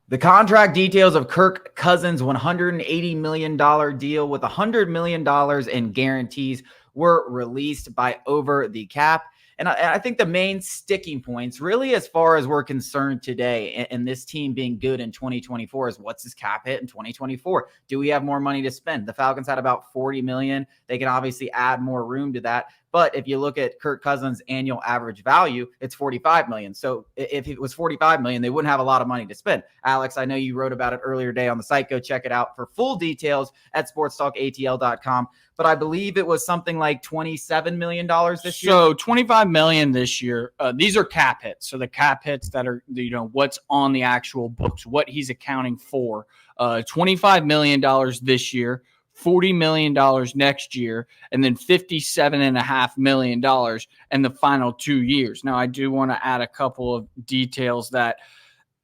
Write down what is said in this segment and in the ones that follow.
The contract details of Kirk Cousins' $180 million deal with $100 million in guarantees were released by Over the Cap. And I think the main sticking points, really, as far as we're concerned today, and this team being good in 2024, is what's his cap hit in 2024? Do we have more money to spend? The Falcons had about $40 million. They can obviously add more room to that. But if you look at Kirk Cousins' annual average value, it's $45 million. So if it was $45 million, they wouldn't have a lot of money to spend. Alex, I know you wrote about it earlier today on the site. Go check it out for full details at sportstalkatl.com. But I believe it was something like $27 million this year. So $25 million this year. These are cap hits. So the cap hits that are, what's on the actual books, what he's accounting for. $25 million this year. $40 million next year, and then $57.5 million in the final 2 years. Now, I do want to add a couple of details that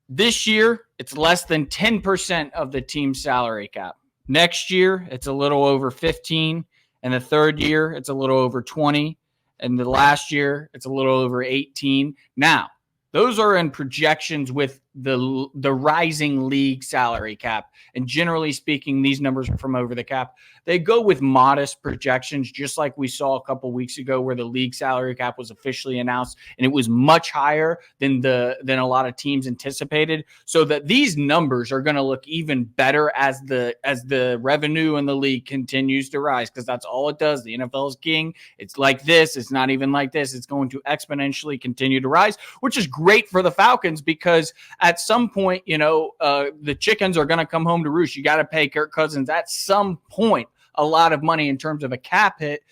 this year, it's less than 10% of the team's salary cap. Next year, it's a little over 15. And the third year, it's a little over 20. And the last year, it's a little over 18. Now, those are in projections with the rising league salary cap. And generally speaking, these numbers are from Over the Cap. They go with modest projections, just like we saw a couple weeks ago where the league salary cap was officially announced, and it was much higher than a lot of teams anticipated. So that these numbers are going to look even better as the revenue in the league continues to rise, because that's all it does. The NFL is king. It's like this. It's not even like this. It's going to exponentially continue to rise, which is great for the Falcons, because at some point, the chickens are going to come home to roost. You got to pay Kirk Cousins at some point a lot of money in terms of a cap hit.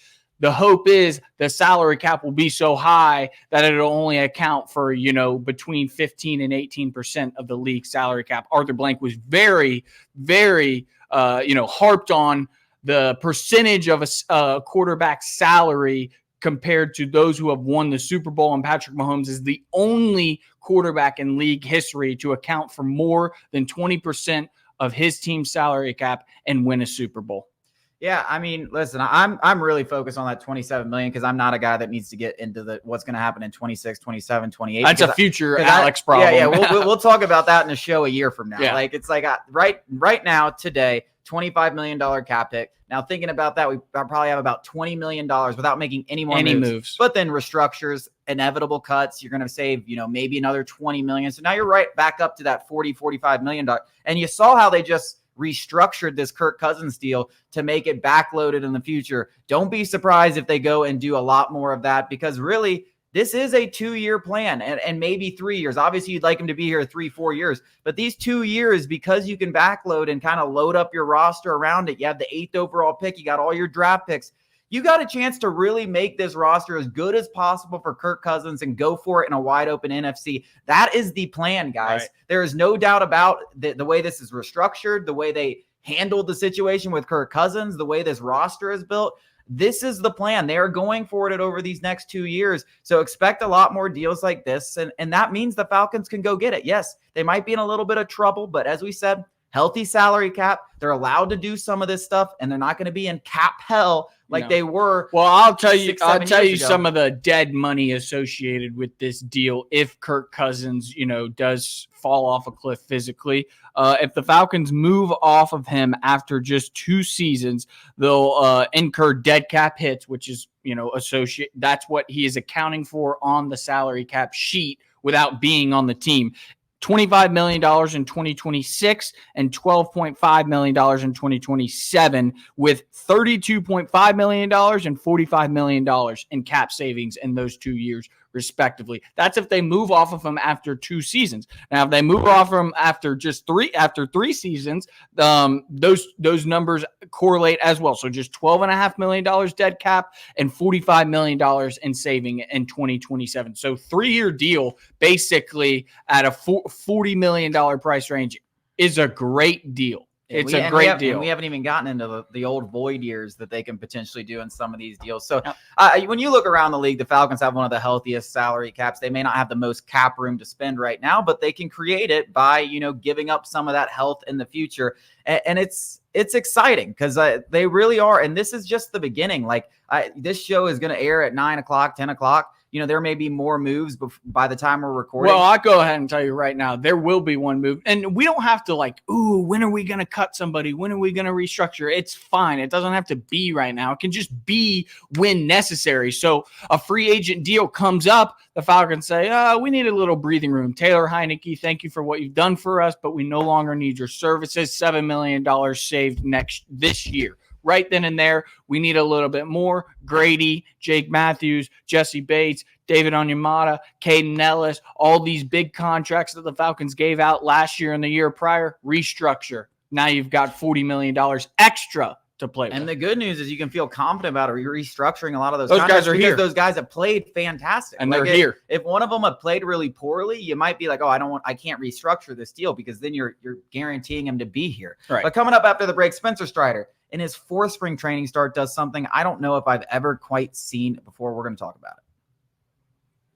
The hope is the salary cap will be so high that it'll only account for, between 15 and 18% of the league salary cap. Arthur Blank was very, very, harped on the percentage of a quarterback's salary compared to those who have won the Super Bowl. And Patrick Mahomes is the only quarterback in league history to account for more than 20% of his team's salary cap and win a Super Bowl. Yeah, I mean, listen, I'm really focused on that $27 million, because I'm not a guy that needs to get into what's going to happen in 26, 27, 28. That's a future Alex problem. Yeah, we'll talk about that in a show a year from now. Yeah. Like, it's like right now, today, $25 million cap hit. Now, thinking about that, we probably have about $20 million without making any more moves. But then restructures, inevitable cuts, you're going to save, maybe another $20 million. So now you're right back up to that $45 million. And you saw how they just restructured this Kirk Cousins deal to make it backloaded in the future. Don't be surprised if they go and do a lot more of that, because really, this is a 2-year plan and maybe 3 years. Obviously, you'd like him to be here 3-4 years, but these 2 years, because you can backload and kind of load up your roster around it. You have the 8th overall pick. You got all your draft picks. You got a chance to really make this roster as good as possible for Kirk Cousins and go for it in a wide open NFC. That is the plan, guys. Right. There is no doubt about the way this is restructured, the way they handled the situation with Kirk Cousins, the way this roster is built. This is the plan. They are going for it over these next 2 years. So expect a lot more deals like this. And that means the Falcons can go get it. Yes, they might be in a little bit of trouble, but as we said, healthy salary cap. They're allowed to do some of this stuff, and they're not going to be in cap hell like they were. Well, I'll tell you some of the dead money associated with this deal if Kirk Cousins, does fall off a cliff physically. If the Falcons move off of him after just 2 seasons, they'll incur dead cap hits, which is, that's what he is accounting for on the salary cap sheet without being on the team. $25 million in 2026 and $12.5 million in 2027, with $32.5 million and $45 million in cap savings in those 2 years, respectively. That's if they move off of him after 2 seasons. Now, if they move off of him after just 3 seasons, those numbers correlate as well. So just $12.5 million dead cap and $45 million in saving in 2027. So 3-year deal, basically at a $40 million price range, is a great deal. It's a great deal. We haven't even gotten into the old void years that they can potentially do in some of these deals. So when you look around the league, the Falcons have one of the healthiest salary caps. They may not have the most cap room to spend right now, but they can create it by, giving up some of that health in the future. And it's exciting because they really are. And this is just the beginning. Like this show is going to air at 9 o'clock, 10 o'clock. there may be more moves by the time we're recording. Well, I'll go ahead and tell you right now, there will be one move. And we don't have to when are we going to cut somebody? When are we going to restructure? It's fine. It doesn't have to be right now. It can just be when necessary. So a free agent deal comes up, the Falcons say, we need a little breathing room. Taylor Heineke, thank you for what you've done for us, but we no longer need your services. $7 million saved this year. Right then and there, we need a little bit more. Grady, Jake Matthews, Jesse Bates, David Onyemata, Caden Ellis, all these big contracts that the Falcons gave out last year and the year prior, restructure. Now you've got $40 million extra to play with. And the good news is you can feel confident about restructuring a lot of those guys are here. Those guys have played fantastic. And they're here. If one of them have played really poorly, you might be like, I can't restructure this deal, because then you're guaranteeing him to be here. Right. But coming up after the break, Spencer Strider, in his fourth spring training start, does something I don't know if I've ever quite seen before. We're going to talk about it.